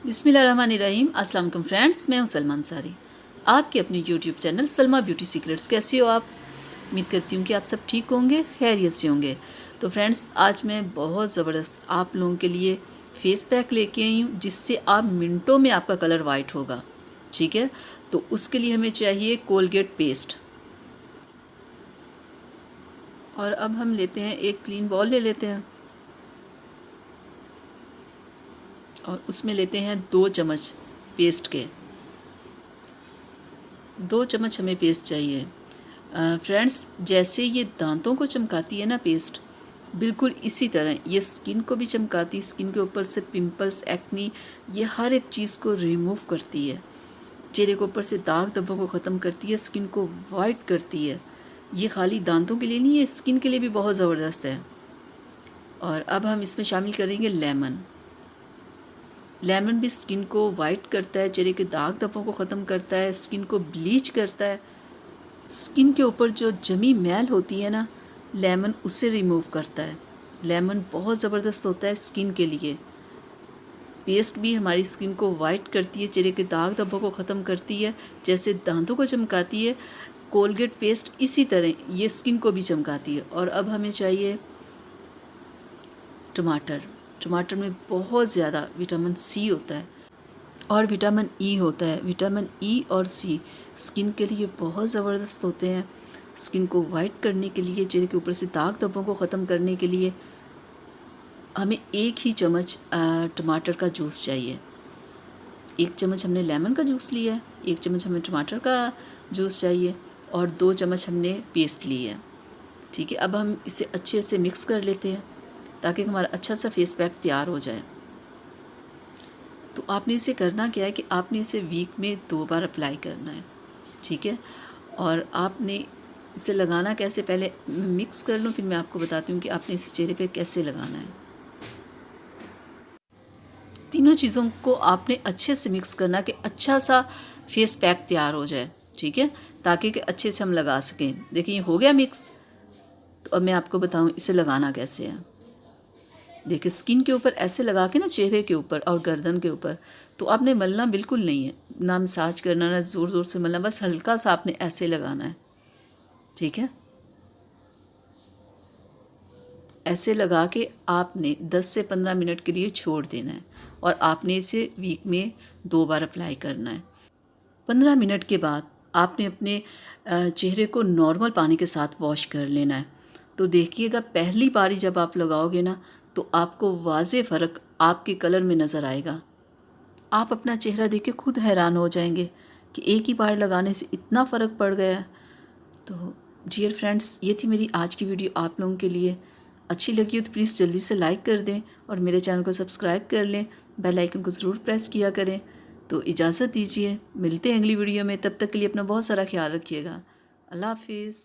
बिस्मिल्लाहिर्रहमानिर्रहीम। अस्सलाम वालेकुम फ्रेंड्स, मैं हूं सलमा अंसारी, आपके अपने YouTube channel Salma beauty secrets. कैसे हो आप? उम्मीद करती हूँ कि आप सब ठीक होंगे, खैरियत से होंगे। तो फ्रेंड्स, आज मैं बहुत ज़बरदस्त आप लोगों के लिए फेस पैक लेके आई हूँ, जिससे आप मिनटों में आपका कलर वाइट होगा। ठीक है, तो उसके लिए हमें चाहिए कोलगेट पेस्ट। और अब हम लेते हैं एक क्लीन बॉल ले लेते हैं और उसमें लेते हैं 2 चम्मच पेस्ट के। 2 चम्मच हमें पेस्ट चाहिए। फ्रेंड्स, जैसे ये दांतों को चमकाती है ना पेस्ट, बिल्कुल इसी तरह ये स्किन को भी चमकाती है। स्किन के ऊपर से पिंपल्स, एक्नी, ये हर एक चीज़ को रिमूव करती है। चेहरे के ऊपर से दाग धब्बों को ख़त्म करती है, स्किन को वाइट करती है। ये खाली दांतों के लिए नहीं है, स्किन के लिए भी बहुत ज़बरदस्त है। और अब हम इसमें शामिल करेंगे लेमन। लेमन भी स्किन को वाइट करता है, चेहरे के दाग धब्बों को ख़त्म करता है, स्किन को ब्लीच करता है। स्किन के ऊपर जो जमी मैल होती है ना, लेमन उससे रिमूव करता है। लेमन बहुत ज़बरदस्त होता है स्किन के लिए। पेस्ट भी हमारी स्किन को वाइट करती है, चेहरे के दाग धब्बों को ख़त्म करती है, जैसे दांतों को चमकाती है। कोलगेट पेस्ट इसी तरह ये स्किन को भी चमकाती है। और अब हमें चाहिए टमाटर। टमाटर में बहुत ज़्यादा विटामिन सी होता है और विटामिन ई होता है। विटामिन ई और सी स्किन के लिए बहुत ज़बरदस्त होते हैं। स्किन को वाइट करने के लिए, चेहरे के ऊपर से दाग धब्बों को ख़त्म करने के लिए हमें 1 ही चम्मच टमाटर का जूस चाहिए। 1 चम्मच हमने लेमन का जूस लिया है, 1 चम्मच हमें टमाटर का जूस चाहिए और 2 चम्मच हमने पेस्ट ली है। ठीक है, अब हम इसे अच्छे से मिक्स कर लेते हैं ताकि हमारा अच्छा सा फेस पैक तैयार हो जाए। तो आपने इसे करना क्या है कि आपने इसे वीक में 2 बार अप्लाई करना है। ठीक है, और आपने इसे लगाना कैसे, पहले मिक्स कर लूँ फिर मैं आपको बताती हूँ कि आपने इसे चेहरे पे कैसे लगाना है। तीनों चीज़ों को आपने अच्छे से मिक्स करना कि अच्छा सा फेस पैक तैयार हो जाए। ठीक है, ताकि कि अच्छे से हम लगा सकें। देखिए, ये हो गया मिक्स। तो अब मैं आपको बताऊँ इसे लगाना कैसे है। देखिए, स्किन के ऊपर ऐसे लगा के ना, चेहरे के ऊपर और गर्दन के ऊपर, तो आपने मलना बिल्कुल नहीं है, ना मसाज करना, ना ज़ोर ज़ोर से मलना, बस हल्का सा आपने ऐसे लगाना है। ठीक है, ऐसे लगा के आपने 10 से 15 मिनट के लिए छोड़ देना है और आपने इसे वीक में 2 बार अप्लाई करना है। 15 मिनट के बाद आपने अपने चेहरे को नॉर्मल पानी के साथ वॉश कर लेना है। तो देखिएगा, पहली बारी जब आप लगाओगे ना, तो आपको वाज़े फ़र्क आपके कलर में नज़र आएगा। आप अपना चेहरा देख के खुद हैरान हो जाएंगे कि एक ही बार लगाने से इतना फ़र्क पड़ गया है। तो डियर फ्रेंड्स, ये थी मेरी आज की वीडियो आप लोगों के लिए। अच्छी लगी हो तो प्लीज़ जल्दी से लाइक कर दें और मेरे चैनल को सब्सक्राइब कर लें। बेल आइकन को ज़रूर प्रेस किया करें। तो इजाज़त दीजिए, मिलते हैं अगली वीडियो में। तब तक के लिए अपना बहुत सारा ख्याल रखिएगा। अल्लाह हाफिज़।